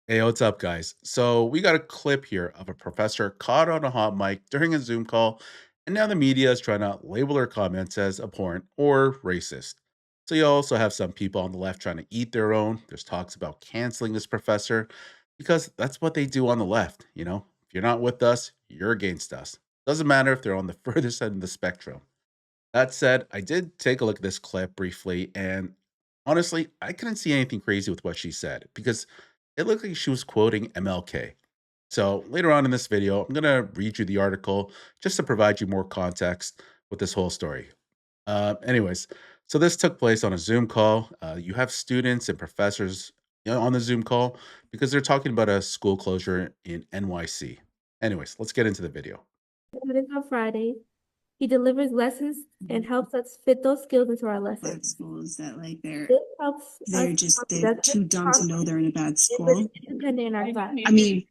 Hey, what's up, guys? So, we got a clip here of a professor caught on a hot mic during a Zoom call, and now the media is trying to label her comments as abhorrent or racist. So, you also have some people on the left trying to eat their own. There's talks about canceling this professor because that's what they do on the left. If you're not with us, you're against us. Doesn't matter if they're on the furthest end of the spectrum. That said, I did take a look at this clip briefly, and honestly, I couldn't see anything crazy with what she said because it looked like she was quoting MLK. So later on in this video, I'm going to read you the article just to provide you more context with this whole story. Anyways, so this took place on a Zoom call. You have students and professors on the Zoom call because they're talking about a school closure in NYC. Anyways, let's get into the video. Students on Friday. He delivers lessons and helps us fit those skills into our Black lessons. schools that like they're This helps they're us just become they're productive, too dumb to know they're in a bad confident, school. independent in our class. I mean,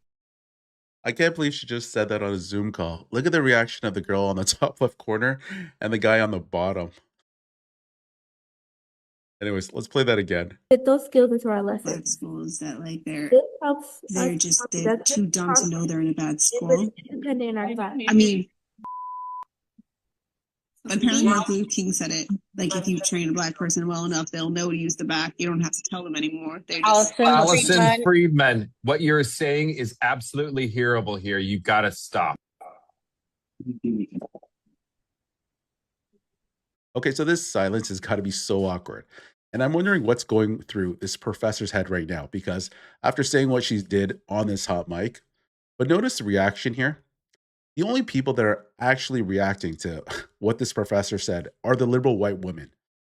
I can't believe she just said that on a Zoom call. Look at the reaction of the girl on the top left corner and the guy on the bottom. Anyways, let's play that again. Fit those skills into our black lessons. schools that like they're This helps they're us just become they're productive, too dumb to know they're in a bad school. independent in our class. I mean, apparently Martin Luther King said it. Like if you train a black person well enough, they'll know to use the back. You don't have to tell them anymore. They're just Allison Friedman, what you're saying is absolutely hearable here. You got to stop. Okay, so this silence has got to be so awkward. And I'm wondering what's going through this professor's head right now because after saying what she did on this hot mic, but notice the reaction here. The only people that are actually reacting to what this professor said are the liberal white women.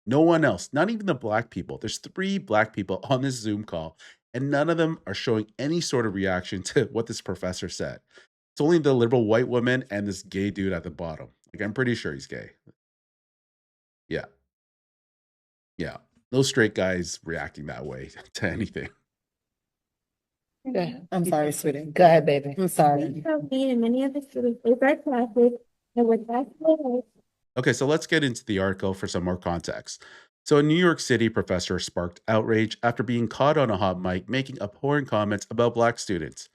No one else, not even the black people. There's three black people on this Zoom call, and none of them are showing any sort of reaction to what this professor said. It's only the liberal white woman and this gay dude at the bottom. Like, I'm pretty sure he's gay. Yeah, yeah. No straight guys reacting that way to anything. Yeah, I'm sorry, sweetie. Go ahead, baby. I'm sorry. Me and many of the students with our classes and with basketball. Okay, so let's get into the article for some more context. So, a New York City professor sparked outrage after being caught on a hot mic making abhorrent comments about black students.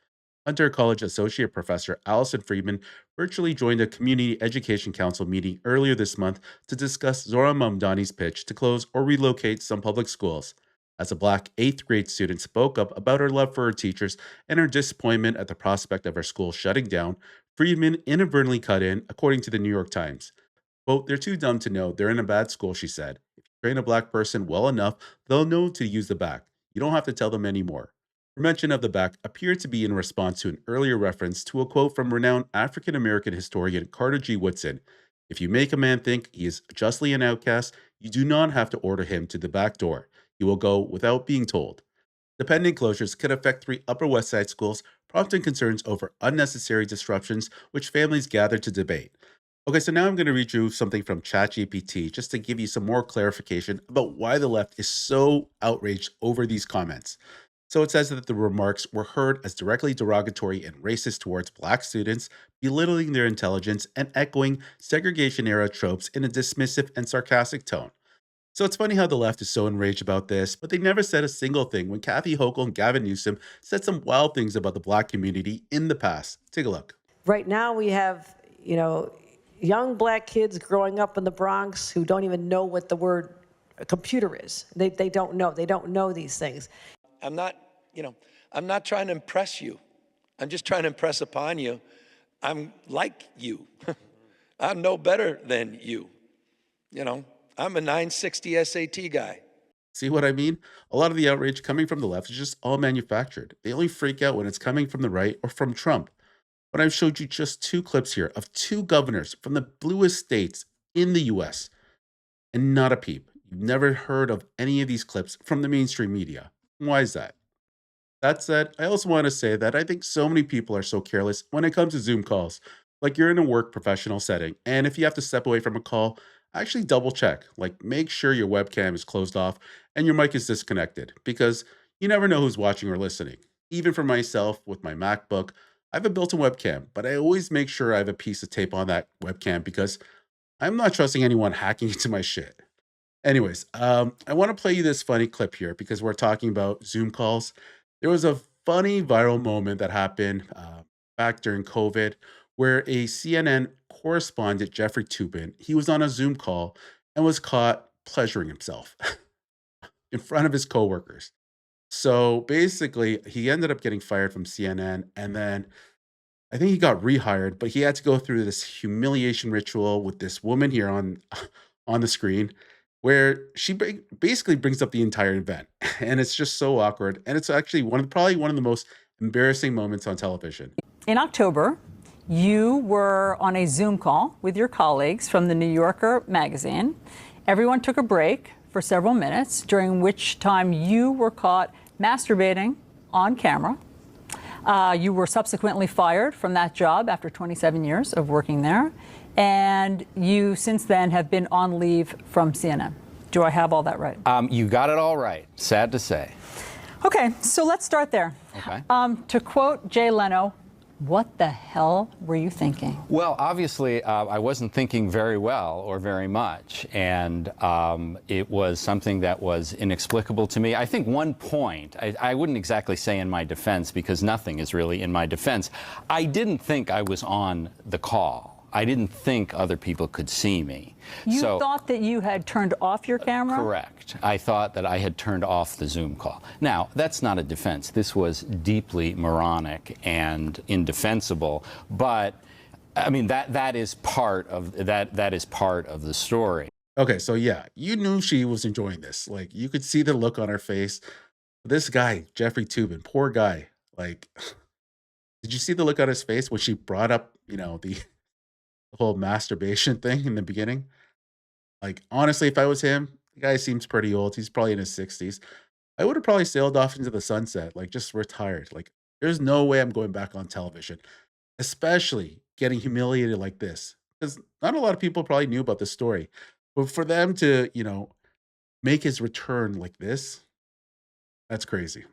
Hunter College Associate Professor Allison Friedman virtually joined a Community Education Council meeting earlier this month to discuss Zora Mamdani's pitch to close or relocate some public schools. As a black eighth grade student spoke up about her love for her teachers and her disappointment at the prospect of her school shutting down, Friedman inadvertently cut in, according to the New York Times. Quote, they're too dumb to know they're in a bad school, she said. If you train a black person well enough, they'll know to use the back. You don't have to tell them anymore. Her mention of the back appeared to be in response to an earlier reference to a quote from renowned African American historian Carter G. Woodson. If you make a man think he is justly an outcast, you do not have to order him to the back door. He will go without being told. The pending closures could affect three Upper West Side schools, prompting concerns over unnecessary disruptions, which families gathered to debate. Okay, so now I'm going to read you something from ChatGPT just to give you some more clarification about why the left is so outraged over these comments. So it says that the remarks were heard as directly derogatory and racist towards black students, belittling their intelligence and echoing segregation era tropes in a dismissive and sarcastic tone. So it's funny how the left is so enraged about this, but they never said a single thing when Kathy Hochul and Gavin Newsom said some wild things about the black community in the past. Take a look. Right now we have, young black kids growing up in the Bronx who don't even know what the word computer is. They don't know. They don't know these things. I'm not, I'm not trying to impress you. I'm just trying to impress upon you. I'm like you. I'm no better than you. I'm a 960 SAT guy. See what I mean? A lot of the outrage coming from the left is just all manufactured. They only freak out when it's coming from the right or from Trump. But I've showed you just two clips here of two governors from the bluest states in the US, and not a peep. You've never heard of any of these clips from the mainstream media. Why is that? That said, I also want to say that I think so many people are so careless when it comes to Zoom calls. Like you're in a work professional setting, and if you have to step away from a call, actually double check. Like make sure your webcam is closed off and your mic is disconnected because you never know who's watching or listening. Even for myself with my MacBook, I have a built in webcam, but I always make sure I have a piece of tape on that webcam because I'm not trusting anyone hacking into my shit. Anyways, I want to play you this funny clip here because we're talking about Zoom calls. There was a funny viral moment that happened back during COVID, where a CNN correspondent, Jeffrey Tubin, he was on a Zoom call and was caught pleasuring himself in front of his coworkers. So basically, he ended up getting fired from CNN, and then I think he got rehired, but he had to go through this humiliation ritual with this woman here on on the screen, where she basically brings up the entire event, and it's just so awkward, and it's actually probably one of the most embarrassing moments on television. In October, you were on a Zoom call with your colleagues from the New Yorker magazine. Everyone took a break for several minutes, during which time you were caught masturbating on camera. You were subsequently fired from that job after 27 years of working there. And you, since then, have been on leave from CNN. Do I have all that right? You got it all right, sad to say. Okay, so let's start there. Okay. To quote Jay Leno, what the hell were you thinking? Well, obviously, I wasn't thinking very well or very much, and it was something that was inexplicable to me. I think one point, I wouldn't exactly say in my defense, because nothing is really in my defense. I didn't think I was on the call. I didn't think other people could see me. You thought that you had turned off your camera? Correct. I thought that I had turned off the Zoom call. Now, that's not a defense. This was deeply moronic and indefensible, but I mean that is part of that is part of the story. Okay, so yeah, you knew she was enjoying this. Like you could see the look on her face. This guy, Jeffrey Tubin, poor guy. Like, did you see the look on his face when she brought up, the whole masturbation thing in the beginning? Like, honestly, if I was him, the guy seems pretty old. He's probably in his 60s. I would have probably sailed off into the sunset, like just retired. Like, there's no way I'm going back on television, especially getting humiliated like this. Because not a lot of people probably knew about this story. But for them to, make his return like this, that's crazy.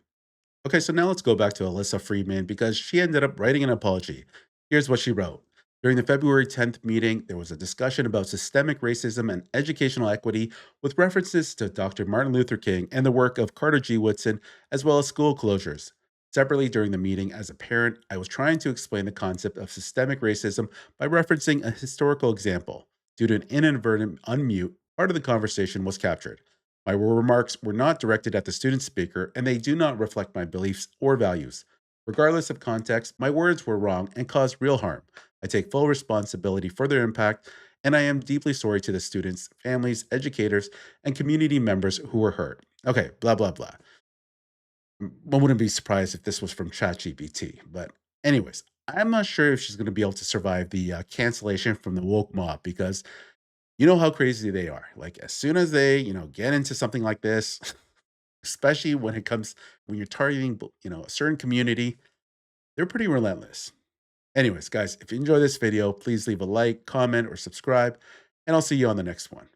Okay, so now let's go back to Alyssa Freeman because she ended up writing an apology. Here's what she wrote. During the February 10th meeting, there was a discussion about systemic racism and educational equity with references to Dr. Martin Luther King and the work of Carter G. Woodson, as well as school closures. Separately, during the meeting, as a parent, I was trying to explain the concept of systemic racism by referencing a historical example. Due to an inadvertent unmute, part of the conversation was captured. My remarks were not directed at the student speaker, and they do not reflect my beliefs or values. Regardless of context, my words were wrong and caused real harm. I take full responsibility for their impact, and I am deeply sorry to the students, families, educators, and community members who were hurt. Okay, blah, blah, blah. I wouldn't be surprised if this was from ChatGPT. But, anyways, I'm not sure if she's going to be able to survive the cancellation from the woke mob because you know how crazy they are. Like, as soon as they, get into something like this, especially when you're targeting, a certain community, they're pretty relentless. Anyways, guys, if you enjoy this video, please leave a like, comment, or subscribe, and I'll see you on the next one.